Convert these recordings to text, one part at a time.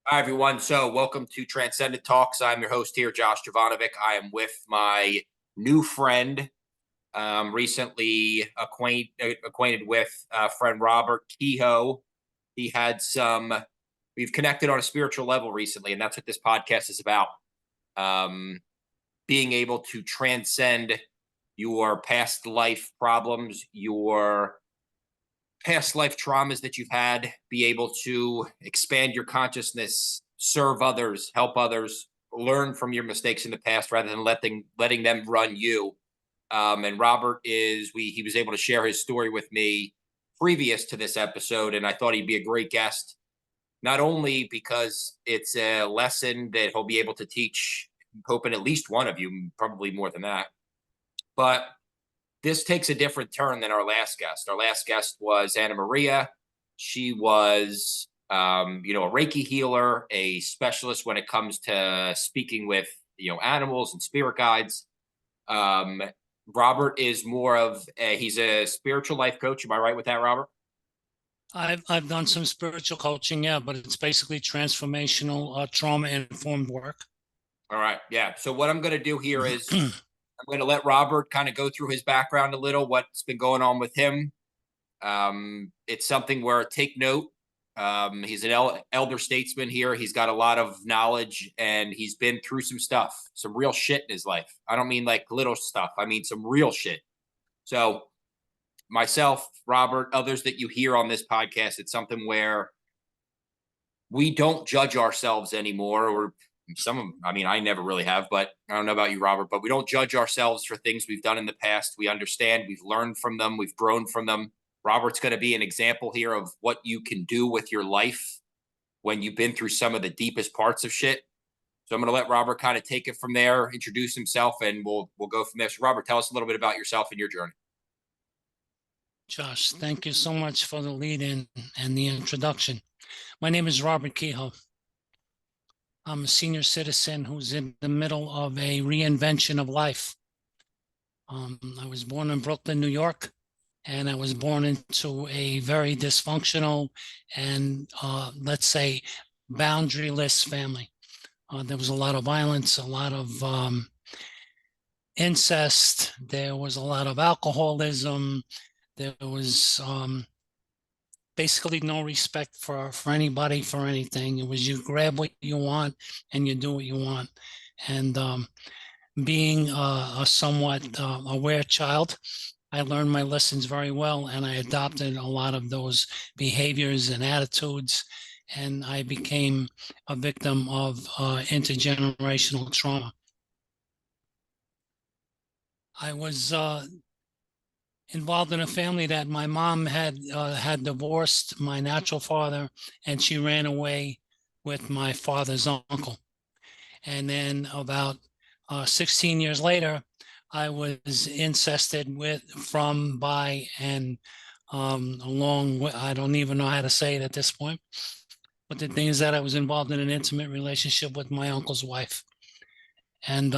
Hi, everyone. So, welcome to Transcendence Talks. I'm your host here, Josh Jovanovic. I am with my new friend, recently acquainted with friend Robert Kehoe. He had we've connected on a spiritual level recently, and that's what this podcast is about. Um, Being able to transcend your past life problems, your past life traumas that you've had, be able to expand your consciousness, serve others, help others, learn from your mistakes in the past rather than letting them run you. And Robert he was able to share his story with me previous to this episode, and I thought he'd be a great guest, not only because it's a lesson that he'll be able to teach, hoping at least one of you, probably more than that, but this takes a different turn than our last guest. Our last guest was Anna Maria. She was, a Reiki healer, a specialist when it comes to speaking with, animals and spirit guides. Um, Robert is he's a spiritual life coach. Am I right with that, Robert? I've done some spiritual coaching, yeah, but it's basically transformational, trauma informed work. All right. Yeah. So what I'm going to do here is I'm going to let Robert kind of go through his background a little, what's been going on with him. It's something where take note. He's an elder statesman here. He's got a lot of knowledge and he's been through some stuff, some real shit in his life. I don't mean like little stuff. I mean some real shit. So myself, Robert, others that you hear on this podcast, it's something where we don't judge ourselves anymore, or I mean, I never really have, but I don't know about you, Robert, but we don't judge ourselves for things we've done in the past. We understand, we've learned from them, we've grown from them. Robert's going to be an example here of what you can do with your life when you've been through some of the deepest parts of shit. So I'm going to let Robert kind of take it from there, introduce himself, and we'll go from there. So Robert, tell us a little bit about yourself and your journey. Josh, thank you so much for the lead in and the introduction. My name is Robert Kehoe. I'm a senior citizen who's in the middle of a reinvention of life. I was born in Brooklyn, New York, and I was born into a very dysfunctional and, let's say, boundaryless family. There was a lot of violence, a lot of incest. There was a lot of alcoholism. There was basically no respect for anybody, for anything. It was you grab what you want and you do what you want. And being a somewhat aware child, I learned my lessons very well, and I adopted a lot of those behaviors and attitudes, and I became a victim of intergenerational trauma. I was involved in a family that my mom had divorced my natural father, and she ran away with my father's uncle. And then about 16 years later, I was incested by, and along with, I don't even know how to say it at this point. But the thing is that I was involved in an intimate relationship with my uncle's wife. And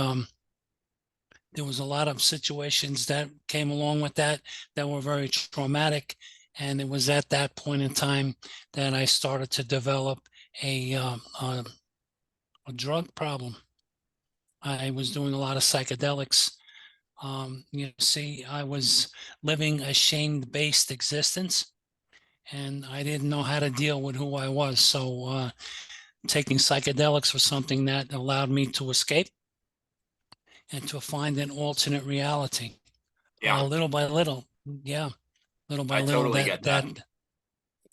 there was a lot of situations that came along with that were very traumatic. And it was at that point in time that I started to develop a drug problem. I was doing a lot of psychedelics. I was living a shame-based existence, and I didn't know how to deal with who I was. So taking psychedelics was something that allowed me to escape and to find an alternate reality. Yeah, Little by little, yeah, little by I little, totally get that.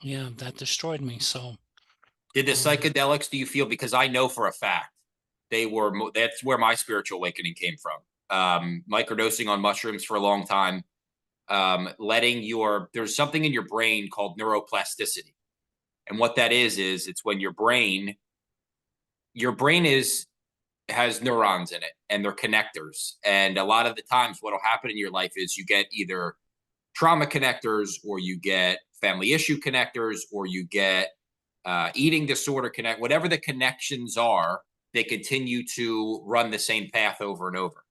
that destroyed me. So, Did the um, psychedelics, do you feel, because I know for a fact that's where my spiritual awakening came from. Microdosing on mushrooms for a long time, there's something in your brain called neuroplasticity. And what that is it's when your brain has neurons in it and they're connectors. And a lot of the times what'll happen in your life is you get either trauma connectors, or you get family issue connectors, or you get eating disorder connect, whatever the connections are, they continue to run the same path over and over.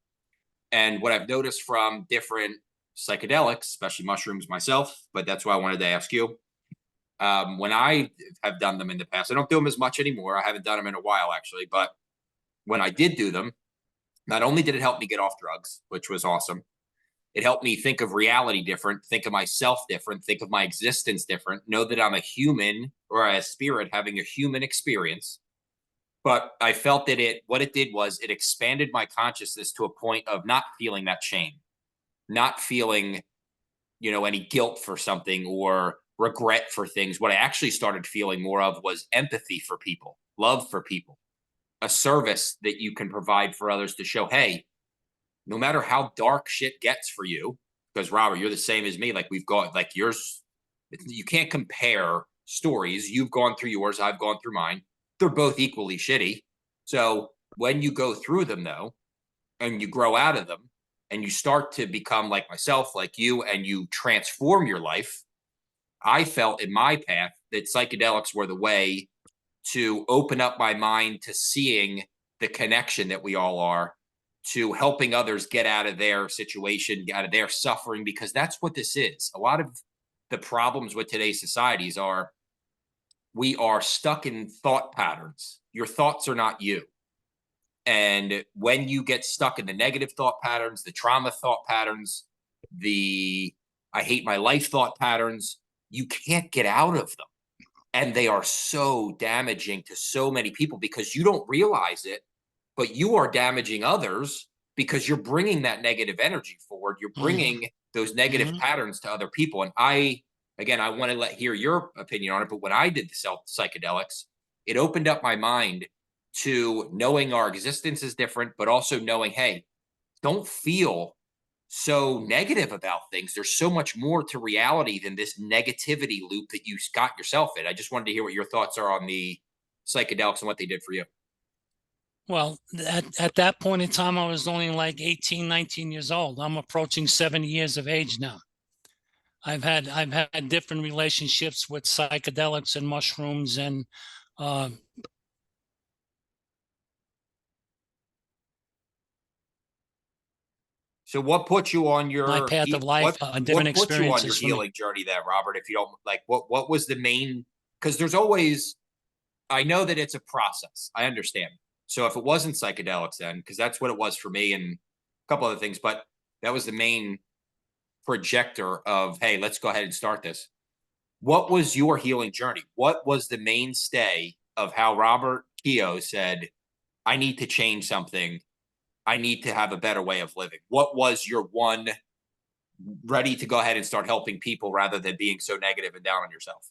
And what I've noticed from different psychedelics, especially mushrooms myself, but that's why I wanted to ask you, When I have done them in the past, I don't do them as much anymore. I haven't done them in a while, actually. But when I did do them, not only did it help me get off drugs, which was awesome, it helped me think of reality different, think of myself different, think of my existence different, know that I'm a human or a spirit having a human experience. But I felt that what it did was it expanded my consciousness to a point of not feeling that shame, not feeling, any guilt for something or regret for things. What I actually started feeling more of was empathy for people, love for people, a service that you can provide for others to show, hey, no matter how dark shit gets for you, because Robert, you're the same as me. Like we've got like yours, you can't compare stories. You've gone through yours, I've gone through mine. They're both equally shitty. So when you go through them though, and you grow out of them and you start to become like myself, like you, and you transform your life, I felt in my path that psychedelics were the way to open up my mind to seeing the connection that we all are, to helping others get out of their situation, get out of their suffering, because that's what this is. A lot of the problems with today's societies are we are stuck in thought patterns. Your thoughts are not you. And when you get stuck in the negative thought patterns, the trauma thought patterns, the I hate my life thought patterns, you can't get out of them. And they are so damaging to so many people because you don't realize it, but you are damaging others because you're bringing that negative energy forward. You're Mhm. bringing those negative Mhm. patterns to other people. And again, I want to hear your opinion on it. But when I did the self psychedelics, it opened up my mind to knowing our existence is different, but also knowing, hey, don't feel so negative about things. There's so much more to reality than this negativity loop that you got yourself in. I just wanted to hear what your thoughts are on the psychedelics and what they did for you. Well, at that point in time, I was only like 18, 19 years old. I'm approaching 70 years of age now. I've had different relationships with psychedelics and mushrooms and uh, So what put you on my your path of life, different what put you on your experiences for me. healing journey then, Robert? If you don't like what was the main, because there's always, I know that it's a process. I understand. So if it wasn't psychedelics then, because that's what it was for me and a couple other things, but that was the main projector of, hey, let's go ahead and start this. What was your healing journey? What was the mainstay of how Robert Kehoe said, I need to change something. I need to have a better way of living? What was your one ready to go ahead and start helping people rather than being so negative and down on yourself?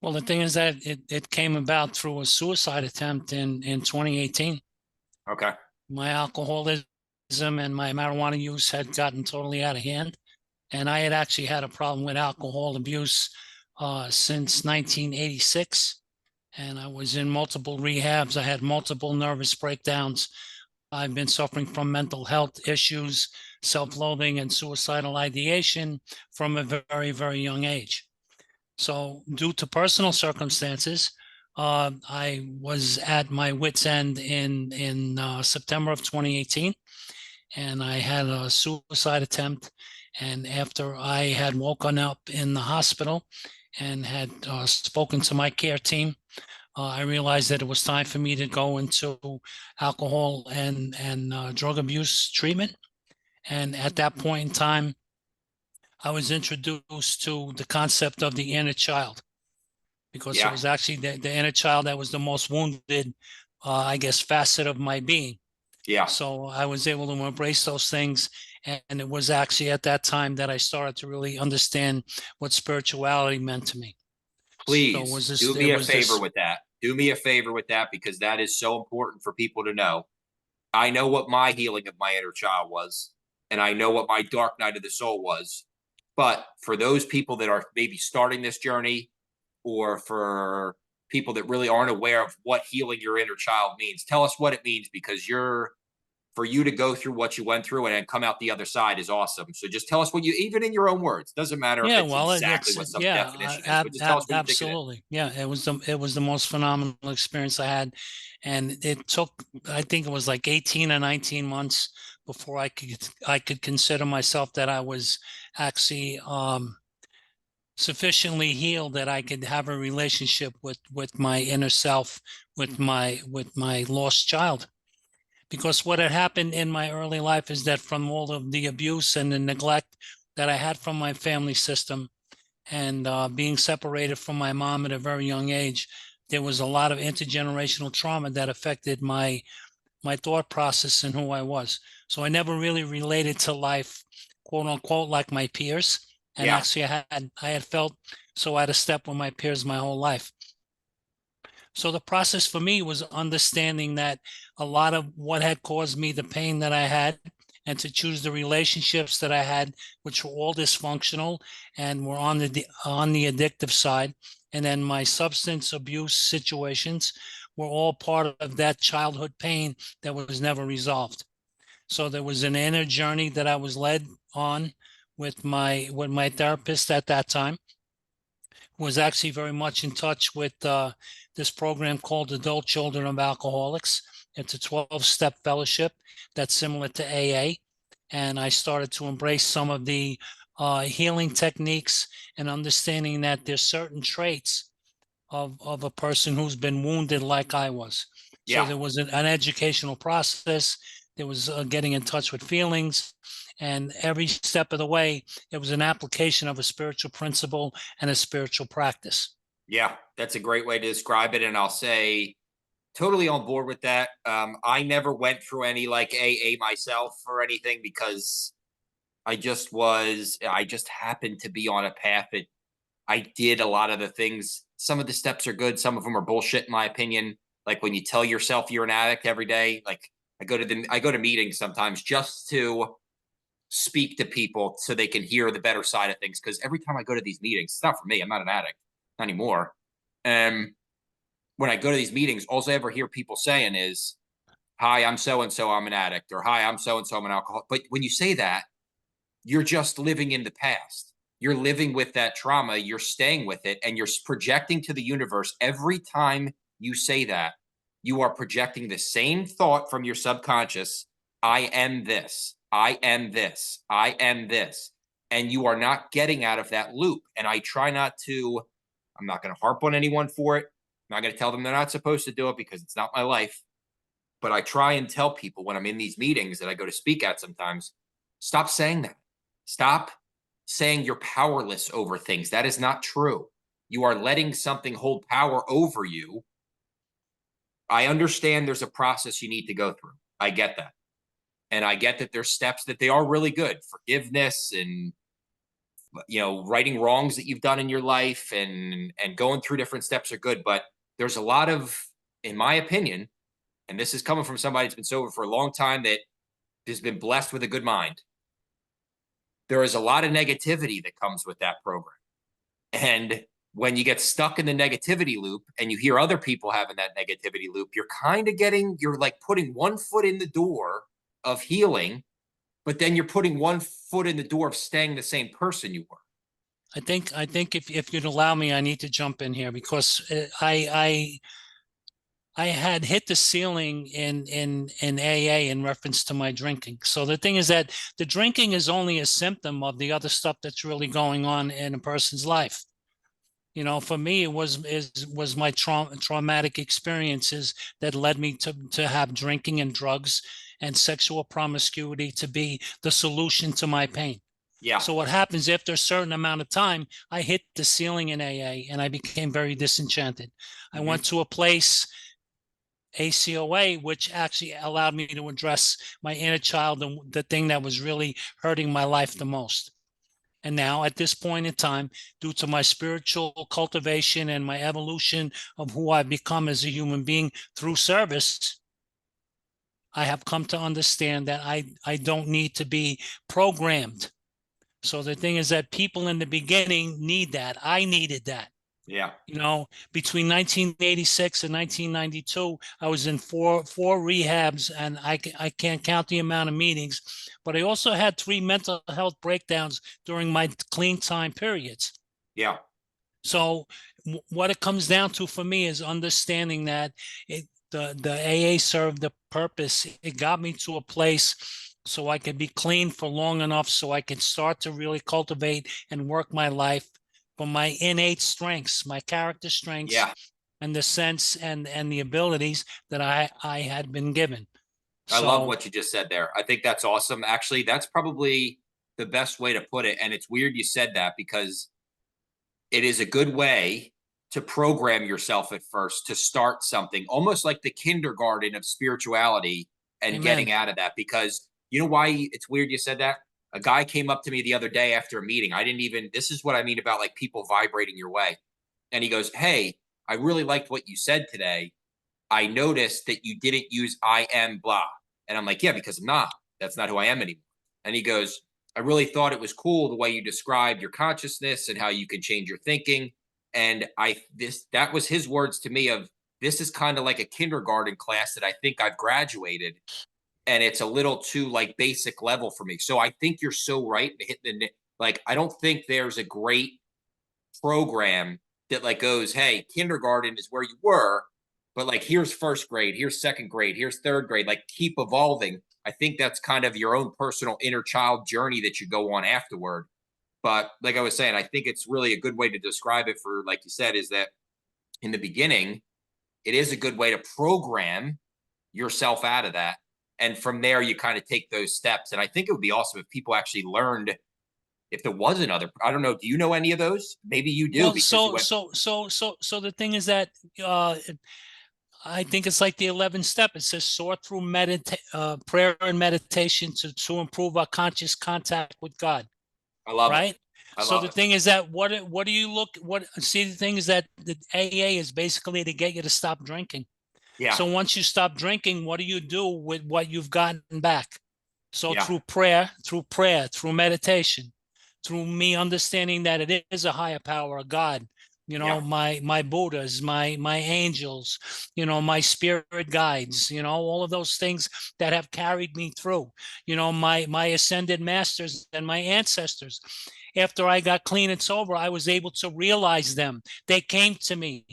Well, the thing is that it came about through a suicide attempt in 2018. Okay. My alcoholism and my marijuana use had gotten totally out of hand. And I had actually had a problem with alcohol abuse since 1986. And I was in multiple rehabs. I had multiple nervous breakdowns. I've been suffering from mental health issues, self-loathing, and suicidal ideation from a very, very young age. So, due to personal circumstances, I was at my wit's end in September of 2018, and I had a suicide attempt. And after I had woken up in the hospital and had spoken to my care team, I realized that it was time for me to go into alcohol and drug abuse treatment. And at that point in time, I was introduced to the concept of the inner child because it Yeah. was actually the inner child that was the most wounded, I guess, facet of my being. Yeah. So I was able to embrace those things. And it was actually at that time that I started to really understand what spirituality meant to me. So Please do it me a was favor this, with that. Do me a favor with that because that is so important for people to know. I know what my healing of my inner child was, and I know what my dark night of the soul was. But for those people that are maybe starting this journey, or for people that really aren't aware of what healing your inner child means, tell us what it means because for you to go through what you went through and then come out the other side is awesome. So just tell us what you, even in your own words, doesn't matter if yeah, it's well, exactly it's, what some yeah, definition is, but just tell us what you think it is. absolutely. Yeah, it was the most phenomenal experience I had. And it took, I think it was like 18 or 19 months before I could consider myself that I was actually sufficiently healed that I could have a relationship with my inner self, with my lost child. Because what had happened in my early life is that from all of the abuse and the neglect that I had from my family system, and being separated from my mom at a very young age, there was a lot of intergenerational trauma that affected my thought process and who I was. So I never really related to life, quote unquote, like my peers. And Yeah. actually, I had felt so out of step with my peers my whole life. So the process for me was understanding that a lot of what had caused me the pain that I had, and to choose the relationships that I had, which were all dysfunctional and were on the addictive side, and then my substance abuse situations were all part of that childhood pain that was never resolved. So there was an inner journey that I was led on with my therapist at that time, was actually very much in touch with this program called Adult Children of Alcoholics. It's a 12-step fellowship that's similar to AA. And I started to embrace some of the healing techniques and understanding that there's certain traits of a person who's been wounded like I was. So Yeah. there was an educational process. There was getting in touch with feelings. And every step of the way, it was an application of a spiritual principle and a spiritual practice. Yeah. That's a great way to describe it. And I'll say, totally on board with that. I never went through any like AA myself or anything because I just happened to be on a path that I did a lot of the things. Some of the steps are good, some of them are bullshit, in my opinion. Like when you tell yourself you're an addict every day, like I go to meetings sometimes just to speak to people so they can hear the better side of things. Because every time I go to these meetings, it's not for me. I'm not an addict not anymore. And when I go to these meetings, all I ever hear people saying is, "Hi, I'm so and so. I'm an addict," or "Hi, I'm so and so. I'm an alcoholic." But when you say that, you're just living in the past. You're living with that trauma. You're staying with it, and you're projecting to the universe every time you say that. You are projecting the same thought from your subconscious. I am this. I am this. I am this. And you are not getting out of that loop. And I try not to, I'm not going to harp on anyone for it. I'm not going to tell them they're not supposed to do it because it's not my life. But I try and tell people when I'm in these meetings that I go to speak at sometimes, stop saying that. Stop saying you're powerless over things. That is not true. You are letting something hold power over you. I understand there's a process you need to go through. I get that. And I get that there's steps that they are really good. Forgiveness and righting wrongs that you've done in your life and going through different steps are good, but there's a lot of, in my opinion, and this is coming from somebody that's been sober for a long time that has been blessed with a good mind. There is a lot of negativity that comes with that program. And when you get stuck in the negativity loop and you hear other people having that negativity loop, you're like putting one foot in the door of healing, but then you're putting one foot in the door of staying the same person you were. I think if you'd allow me, I need to jump in here because I had hit the ceiling in AA in reference to my drinking. So the thing is that the drinking is only a symptom of the other stuff that's really going on in a person's life. For me, it was my traumatic experiences that led me to have drinking and drugs and sexual promiscuity to be the solution to my pain. Yeah. So what happens after a certain amount of time, I hit the ceiling in AA and I became very disenchanted. I Mm-hmm. went to a place, ACOA, which actually allowed me to address my inner child and the thing that was really hurting my life the most. And now, at this point in time, due to my spiritual cultivation and my evolution of who I've become as a human being through service, I have come to understand that I don't need to be programmed. So the thing is that people in the beginning need that. I needed that. Yeah. Between 1986 and 1992, I was in four rehabs, and I can't count the amount of meetings. But I also had 3 mental health breakdowns during my clean time periods. Yeah. So what it comes down to for me is understanding that the AA served the purpose. It got me to a place so I could be clean for long enough so I could start to really cultivate and work my life from my innate strengths, my character strengths, Yeah. and the sense and the abilities that I had been given. I love So what you just said there. I think that's awesome. Actually, that's probably the best way to put it. And it's weird you said that because it is a good way to program yourself at first to start something almost like the kindergarten of spirituality and amen. getting out of that. Because you know why it's weird you said that? A guy came up to me the other day after a meeting. I didn't even, this is what I mean about like people vibrating your way. And he goes, "Hey, I really liked what you said today. I noticed that you didn't use I am blah." And I'm like, "Yeah, because I'm not. That's not who I am anymore." And he goes, "I really thought it was cool the way you described your consciousness and how you can change your thinking." And that was his words to me of, this is kind of like a kindergarten class that I think I've graduated, and it's a little too like basic level for me. So I think you're so right to hit like I don't think there's a great program that like goes, "Hey, kindergarten is where you were, but like here's first grade, here's second grade, here's third grade, like keep evolving." I think that's kind of your own personal inner child journey that you go on afterward. But like I was saying, I think it's really a good way to describe it for, like you said, is that in the beginning, it is a good way to program yourself out of that. And from there, you kind of take those steps. And I think it would be awesome if people actually learned, if there was another, I don't know, do you know any of those? Maybe you do Well, because you went, so the thing is that uh, I think it's like the 11th step. It says sort through prayer and meditation to improve our conscious contact with God. I love it. Right. I So love the it. thing is that what do you look what see the thing is that the AA is basically to get you to stop drinking. Yeah. So once you stop drinking, what do you do with what you've gotten back? So Yeah. through meditation, through me understanding that it is a higher power, a God, Yeah. my Buddhas, my angels, my spirit guides, all of those things that have carried me through, my ascended masters and my ancestors. After I got clean and sober, I was able to realize them. They came to me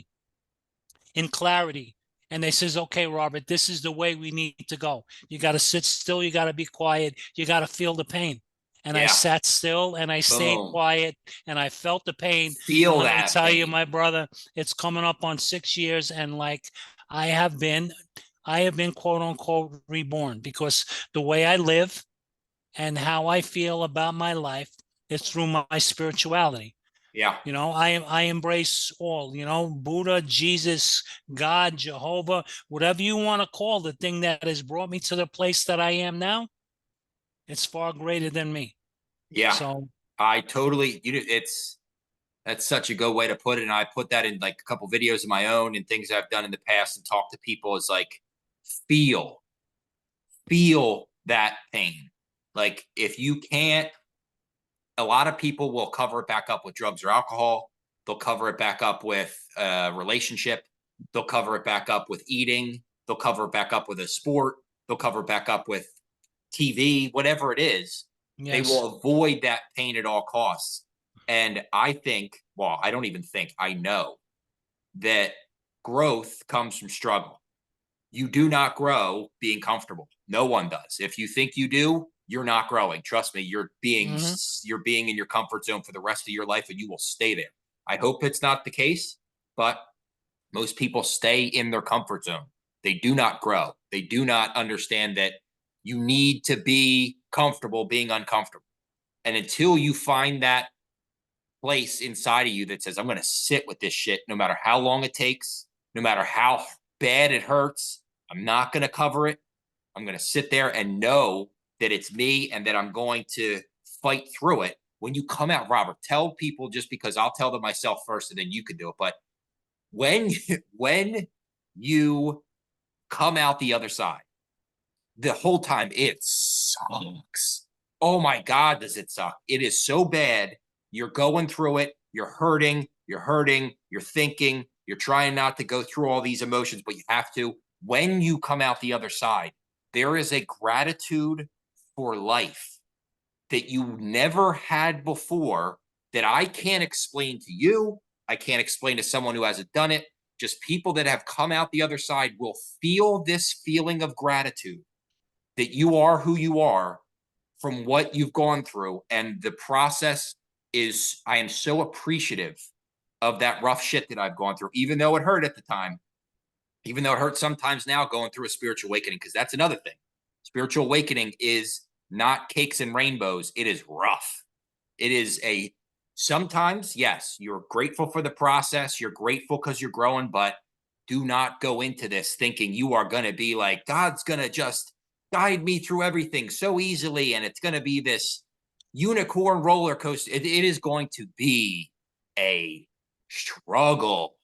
in clarity. And they says, "Okay, Robert, this is the way we need to go. You got to sit still. You got to be quiet. You got to feel the pain." And I Yeah. sat still and I stayed Boom. quiet and I felt the pain. And Feel let me that tell you, pain. my brother, it's coming up on 6 years. And like I have been, I have been quote unquote reborn because the way I live and how I feel about my life is through my spirituality. Yeah. I embrace all, Buddha, Jesus, God, Jehovah, whatever you want to call the thing that has brought me to the place that I am now. It's far greater than me. Yeah. So I totally, that's such a good way to put it. And I put that in like a couple videos of my own and things I've done in the past and talk to people is like, feel, feel that pain. Like if you can't, a lot of people will cover it back up with drugs or alcohol. They'll cover it back up with a relationship. They'll cover it back up with eating. They'll cover it back up with a sport. They'll cover it back up with TV, whatever it is. They yes. will avoid that pain at all costs. And I think, well, I don't even think, I know that growth comes from struggle. You do not grow being comfortable. No one does. If you think you do, you're not growing. Trust me, Hmm. you're being in your comfort zone for the rest of your life and you will stay there. I hope it's not the case, but most people stay in their comfort zone. They do not grow. They do not understand that you need to be comfortable being uncomfortable. And until you find that place inside of you that says, "I'm going to sit with this shit no matter how long it takes, no matter how bad it hurts. I'm not going to cover it. I'm going to sit there and know that it's me and that I'm going to fight through it." When you come out, Robert, tell people, just because I'll tell them myself first and then you can do it. But when you come out the other side, the whole time it sucks. Oh my God, does it suck? It is so bad. You're going through it. You're hurting, you're thinking, you're trying not to go through all these emotions, but you have to. When you come out the other side, there is a gratitude for life that you never had before that I can't explain to you. I can't explain to someone who hasn't done it. Just people that have come out the other side will feel this feeling of gratitude that you are who you are from what you've gone through and the process is I am so appreciative of that rough shit that I've gone through, even though it hurt at the time, even though it hurts sometimes now going through a spiritual awakening, because that's another thing. Spiritual awakening is not cakes and rainbows. It is rough. It is a sometimes, yes, you're grateful for the process. You're grateful because you're growing, but do not go into this thinking you are going to be like, God's going to just guide me through everything so easily. And it's going to be this unicorn roller coaster. It is going to be a struggle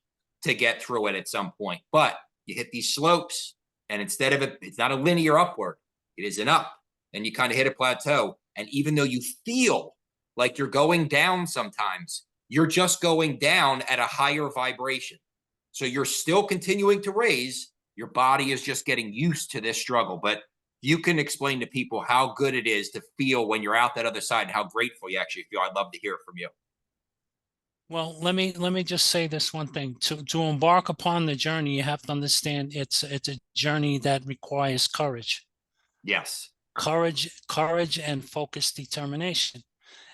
to get through it at some point. But you hit these slopes, and instead of it's not a linear upward, it is an up, and you kind of hit a plateau. And even though you feel like you're going down sometimes, you're just going down at a higher vibration. So you're still continuing to raise. Your body is just getting used to this struggle. But you can explain to people how good it is to feel when you're out that other side and how grateful you actually feel. I'd love to hear it from you. Well, let me just say this one thing. To embark upon the journey, you have to understand it's a journey that requires courage. Yes. Courage and focused determination.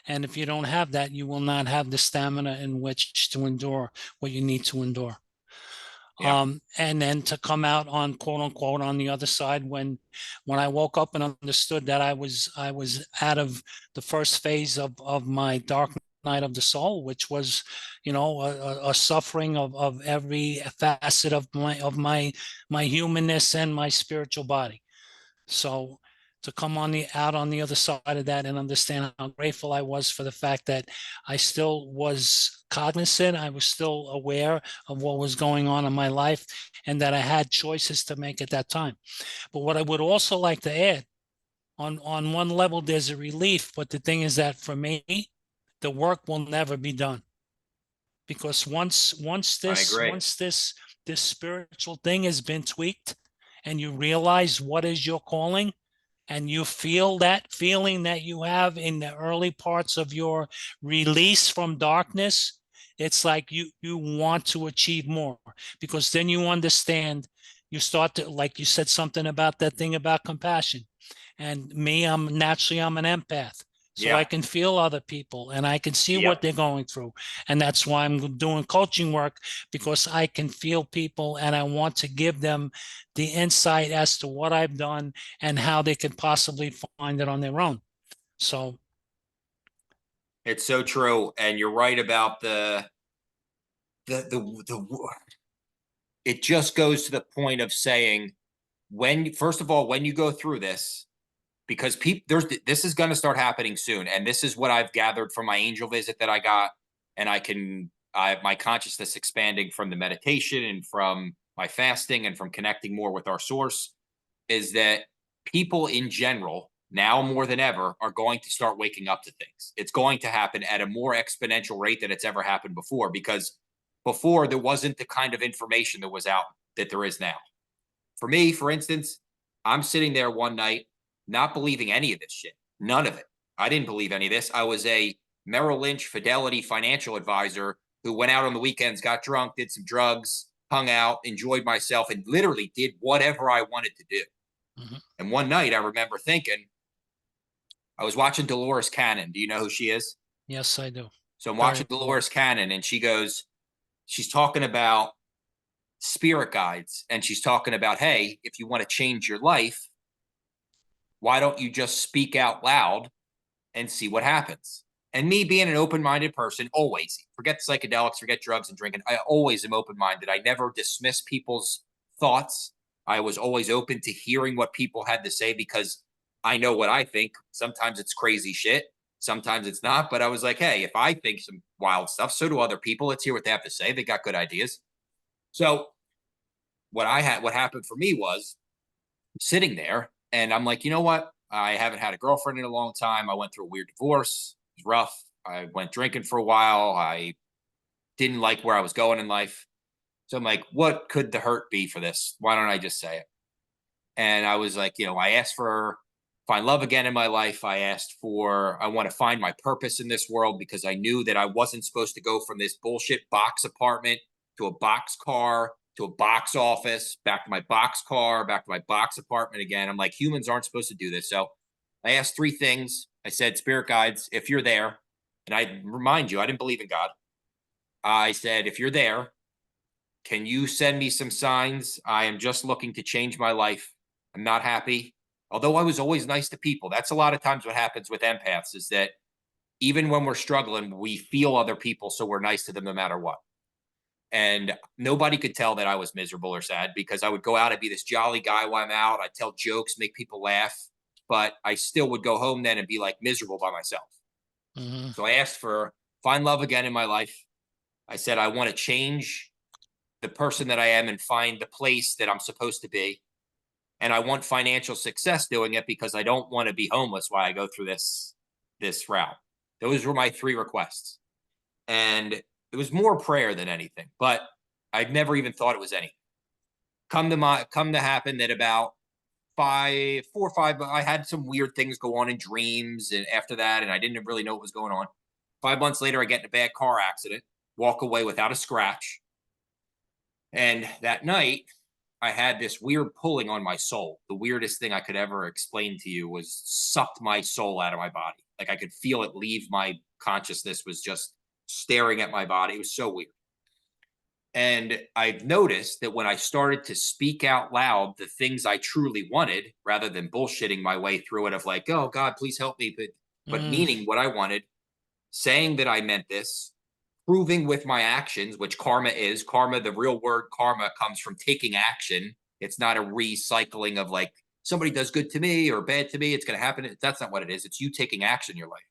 And if you don't have that, you will not have the stamina in which to endure what you need to endure. Yeah. And then to come out on quote unquote on the other side when I woke up and understood that I was out of the first phase of my dark night of the soul, which was, a suffering of every facet of my humanness and my spiritual body. So to come out on the other side of that and understand how grateful I was for the fact that I still was cognizant, I was still aware of what was going on in my life, and that I had choices to make at that time. But what I would also like to add, on one level, there's a relief, but the thing is that for me, the work will never be done. Because I agree. this spiritual thing has been tweaked and you realize what is your calling, and you feel that feeling that you have in the early parts of your release from darkness, it's like you want to achieve more, because then you understand, you start to, like you said something about that thing about compassion. And me, I'm an empath. So I Yeah. can feel other people and I can see what Yep. they're going through. And that's why I'm doing coaching work, because I can feel people and I want to give them the insight as to what I've done and how they could possibly find it on their own. So It's so true. And you're right about the it just goes to the point of saying, when first of all, when you go through this, because people this is going to start happening soon, and this is what I've gathered from my angel visit that I got, and I have my consciousness expanding from the meditation and from my fasting and from connecting more with our source, is that people in general now more than ever are going to start waking up to things. It's going to happen at a more exponential rate than it's ever happened before, because before there wasn't the kind of information that was out that there is now. For me, for instance, I'm sitting there one night not believing any of this shit. None of it. I didn't believe any of this. I was a Merrill Lynch Fidelity financial advisor who went out on the weekends, got drunk, did some drugs, hung out, enjoyed myself, and literally did whatever I wanted to do. mhm. And one night I remember thinking, I was watching Dolores Cannon. Do you know who she is? Yes, I do. So I'm Very watching cool. Dolores Cannon, and she's talking about spirit guides. And she's talking about, hey, if you want to change your life, why don't you just speak out loud and see what happens? And me being an open minded person, always forget psychedelics, forget drugs and drinking. I always am open minded. I never dismiss people's thoughts. I was always open to hearing what people had to say, because I know what I think. Sometimes it's crazy shit, sometimes it's not. But I was like, hey, if I think some wild stuff, so do other people. Let's hear what they have to say. They got good ideas. So what happened for me was sitting there, and I'm like, you know what? I haven't had a girlfriend in a long time. I went through a weird divorce. It was rough. I went drinking for a while. I didn't like where I was going in life. So I'm like, what could the hurt be for this? Why don't I just say it? And I was like, I asked for find love again in my life. I want to find my purpose in this world, because I knew that I wasn't supposed to go from this bullshit box apartment to a box car to a box office, back to my box car, back to my box apartment again. I'm like, humans aren't supposed to do this. So I asked three things. I said, spirit guides, if you're there, And I remind you, I didn't believe in God. I said, if you're there, can you send me some signs? I am just looking to change my life. I'm not happy. Although I was always nice to people. That's a lot of times what happens with empaths is that even when we're struggling, we feel other people. So we're nice to them no matter what. And nobody could tell that I was miserable or sad because I would go out and be this jolly guy while I'm out. I'd tell jokes, make people laugh, but I still would go home then and be like miserable by myself. Hmm. So I asked for find love again in my life. I said, I want to change the person that I am and find the place that I'm supposed to be. And I want financial success doing it because I don't want to be homeless while I go through this route. Those were my three requests. And it was more prayer than anything, but I'd never even thought it was anything. Come to happen that about 4 or 5, I had some weird things go on in dreams and after that, and I didn't really know what was going on. 5 months later, I get in a bad car accident, walk away without a scratch. And that night, I had this weird pulling on my soul. The weirdest thing I could ever explain to you was sucked my soul out of my body. Like I could feel it leave my consciousness, was just staring at my body. It was so weird. And I've noticed that when I started to speak out loud the things I truly wanted, rather than bullshitting my way through it of like, oh God, please help me, but Mm, meaning what I wanted, saying that I meant this, proving with my actions, which karma is. Karma, the real word karma comes from taking action. It's not a recycling of like somebody does good to me or bad to me, it's going to happen. That's not what it is. It's you taking action in your life.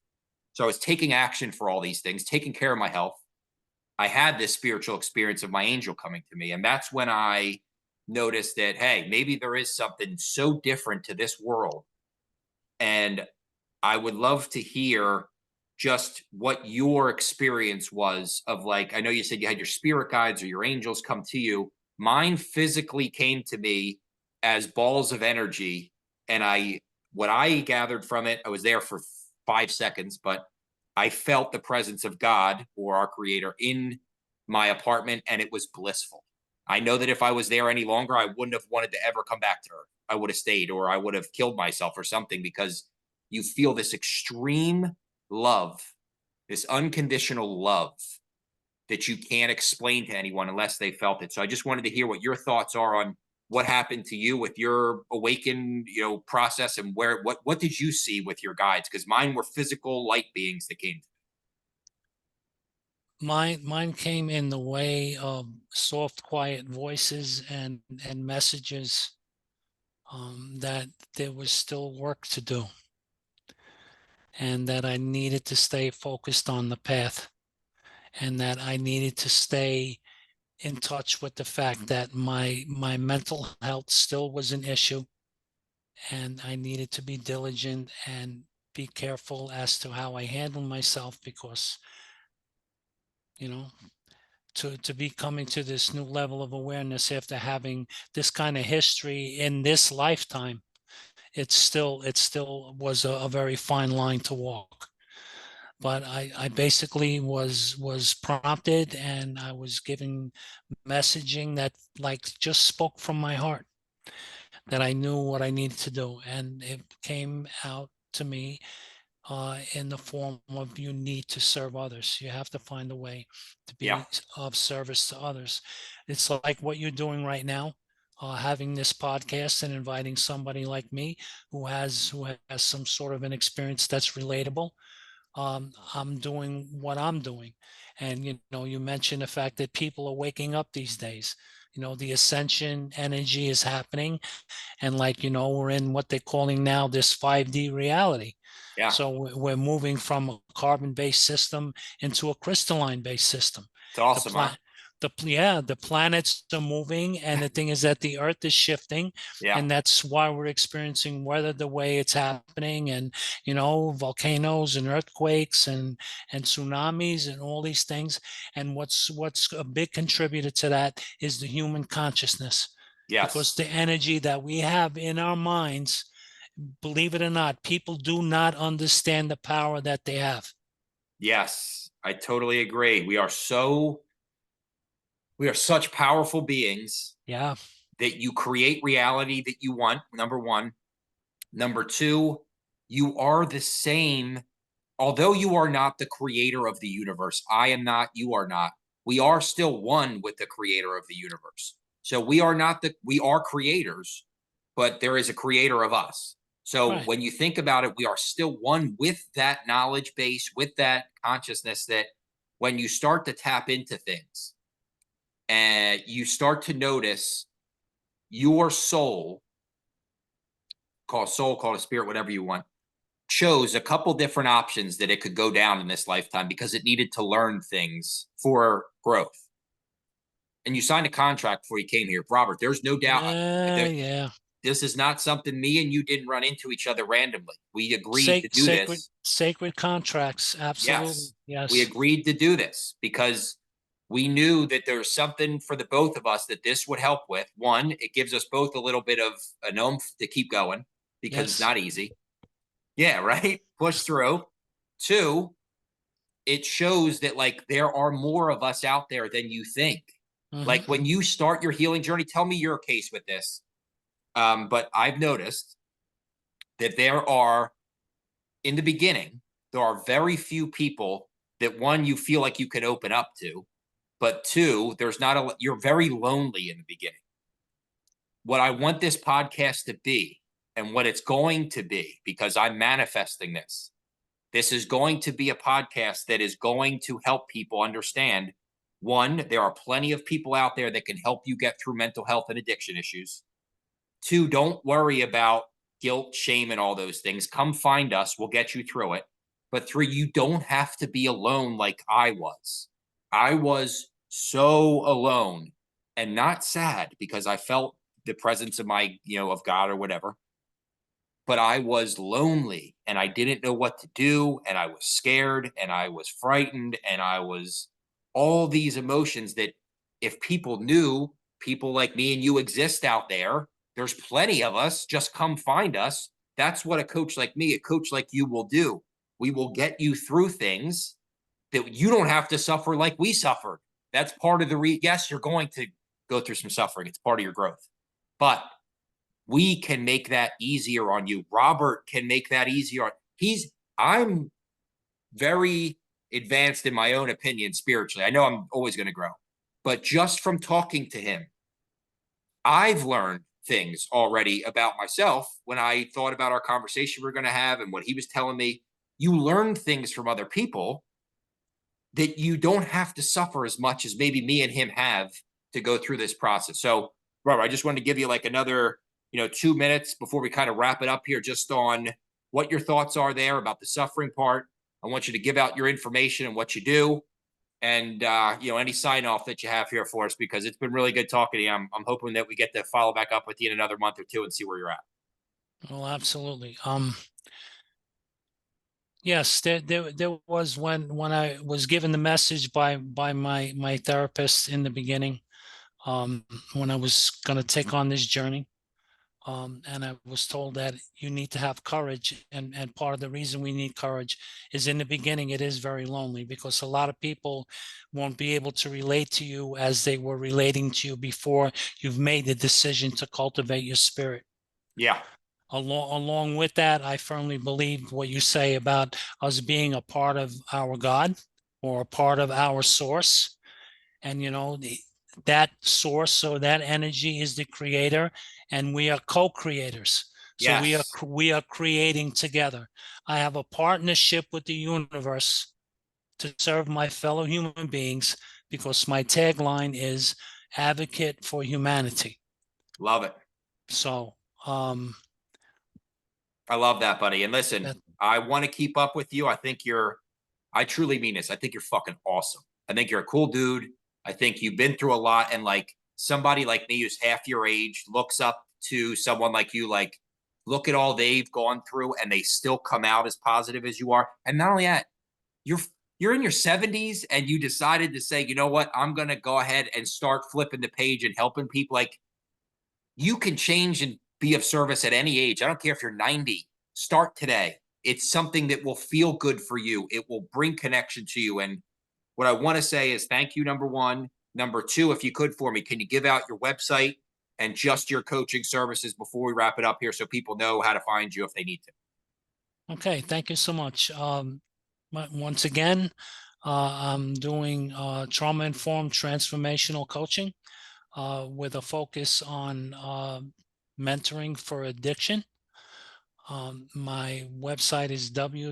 So I was taking action for all these things, taking care of my health. I had this spiritual experience of my angel coming to me. And that's when I noticed that, hey, maybe there is something so different to this world. And I would love to hear just what your experience was of like, I know you said you had your spirit guides or your angels come to you. Mine physically came to me as balls of energy. And what I gathered from it, I was there for 5 seconds, but I felt the presence of God or our creator in my apartment and it was blissful. I know that if I was there any longer, I wouldn't have wanted to ever come back to Earth. I would have stayed or I would have killed myself or something because you feel this extreme love, this unconditional love that you can't explain to anyone unless they felt it. So I just wanted to hear what your thoughts are on what happened to you with your awakened, process and what did you see with your guides? Because mine were physical light beings that came. mine came in the way of soft, quiet voices and messages, that there was still work to do, and that I needed to stay focused on the path, and that I needed to stay in touch with the fact that my mental health still was an issue, and I needed to be diligent and be careful as to how I handle myself, because you know to be coming to this new level of awareness after having this kind of history in this lifetime, it still was a very fine line to walk. But I basically was prompted, and I was given messaging that like just spoke from my heart, that I knew what I needed to do, and it came out to me in the form of, you need to serve others. You have to find a way to Yeah. be of service to others. It's like what you're doing right now, having this podcast and inviting somebody like me who has some sort of an experience that's relatable. I'm doing what I'm doing. And, you mentioned the fact that people are waking up these days. The ascension energy is happening. And like, we're in what they're calling now this 5D reality. Yeah. So we're moving from a carbon-based system into a crystalline-based system. It's The awesome, huh? planet, the planets are moving, and the thing is that the Earth is shifting, Yeah. and that's why we're experiencing weather the way it's happening, and volcanoes and earthquakes and tsunamis and all these things. And what's a big contributor to that is the human consciousness, because Yes. the energy that we have in our minds, believe it or not, people do not understand the power that they have. Yes. I totally agree. We are such powerful beings Yeah. that you create reality that you want, number one. Number two, you are the same although you are not the creator of the universe, I am not, you are not, we are still one with the creator of the universe. So we are creators, but there is a creator of us. So Right. when you think about it, we are still one with that knowledge base, with that consciousness, that when you start to tap into things and you start to notice your call it spirit, whatever you want, chose a couple different options that it could go down in this lifetime because it needed to learn things for growth. And you signed a contract before you came here, Robert. There's no doubt that Yeah. this is not something me and you didn't run into each other randomly. We agreed to do Sacred, this. sacred contracts. Absolutely. Yes, we Yes. agreed to do this because we knew that there's something for the both of us that this would help with. One, it gives us both a little bit of an oomph to keep going because it's Yes. not easy. Yeah, right. Push through. Two, it shows that like there are more of us out there than you think. Like Hmm. when you start your healing journey, tell me your case with this. But I've noticed that there are, in the beginning, there are very few people that one, you feel like you can open up to, but two, you're very lonely in the beginning. What I want this podcast to be and what it's going to be, because I'm manifesting this, this is going to be a podcast that is going to help people understand, one, there are plenty of people out there that can help you get through mental health and addiction issues. Two, don't worry about guilt, shame, and all those things. Come find us. We'll get you through it. But three, you don't have to be alone like I was. I was so alone and not sad because I felt the presence of of God or whatever, but I was lonely and I didn't know what to do. And I was scared and I was frightened and I was all these emotions that if people knew people like me and you exist out there, there's plenty of us, just come find us. That's what a coach like me, a coach like you will do. We will get you through things that you don't have to suffer like we suffered. That's part of yes, you're going to go through some suffering. It's part of your growth. But we can make that easier on you. Robert can make that easier. I'm very advanced in my own opinion spiritually. I know I'm always going to grow, but just from talking to him, I've learned things already about myself when I thought about our conversation we are going to have and what he was telling me. You learn things from other people that you don't have to suffer as much as maybe me and him have to go through this process. So, Robert, I just wanted to give you like another, 2 minutes before we kind of wrap it up here, just on what your thoughts are there about the suffering part. I want you to give out your information and what you do, and any sign off that you have here for us, because it's been really good talking to you. I'm hoping that we get to follow back up with you in another month or two and see where you're at. Well, absolutely. Yes, there was when I was given the message by my therapist in the beginning, when I was going to take on this journey. And I was told that you need to have courage. And part of the reason we need courage is in the beginning, it is very lonely because a lot of people won't be able to relate to you as they were relating to you before you've made the decision to cultivate your spirit. Yeah. Along with that, I firmly believe what you say about us being a part of our God or a part of our source. And that source or that energy is the creator, and we are co-creators. So Yes. we are creating together. I have a partnership with the universe to serve my fellow human beings because my tagline is advocate for humanity. Love it. So I love that, buddy. And listen, that I want to keep up with you. I truly mean this. I think you're fucking awesome. I think you're a cool dude. I think you've been through a lot. And like somebody like me who's half your age looks up to someone like you, like, look at all they've gone through and they still come out as positive as you are. And not only that, you're you're in your 70s and you decided to say, you know what, I'm gonna go ahead and start flipping the page and helping people. Like, you can change and be of service at any age. I don't care if you're 90. Start today. It's something that will feel good for you. It will bring connection to you. And what I want to say is thank you, number one. Number two, if you could for me, can you give out your website and just your coaching services before we wrap it up here so people know how to find you if they need to? Okay, thank you so much. once again, I'm doing trauma-informed transformational coaching with a focus on mentoring for addiction. My website is www.ics.coach.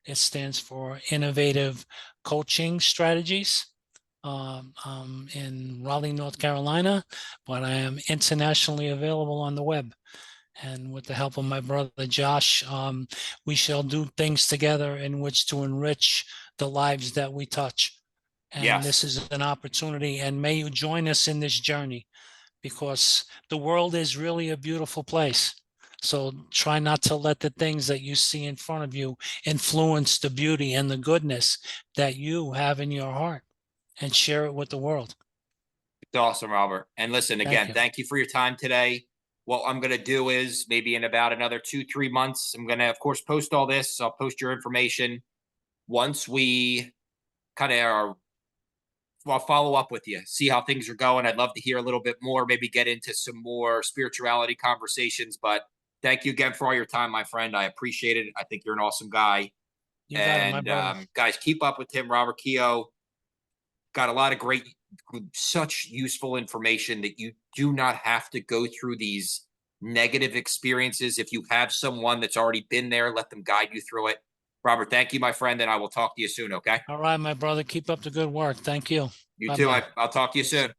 It stands for Innovative Coaching Strategies. I'm in Raleigh, North Carolina, but I am internationally available on the web. And with the help of my brother Josh, we shall do things together in which to enrich the lives that we touch. And this Yes. is an opportunity, and may you join us in this journey, because the world is really a beautiful place. So try not to let the things that you see in front of you influence the beauty and the goodness that you have in your heart, and share it with the world. It's awesome, Robert. And listen, Thank again, you. thank you for your time today. What I'm going to do is maybe in about another 2, 3 months, I'm going to, of course, post all this. I'll post your information once we kind of are. I'll follow up with you, see how things are going. I'd love to hear a little bit more, maybe get into some more spirituality conversations. But thank you again for all your time, my friend. I appreciate it. I think you're an awesome guy. You got it, my And brother. guys, keep up with him, Robert Kehoe. Got a lot of great, such useful information that you do not have to go through these negative experiences. If you have someone that's already been there, let them guide you through it. Robert, thank you, my friend, and I will talk to you soon. Okay. All right, my brother. Keep up the good work. Thank you. You too. Bye-bye. I'll talk to you soon.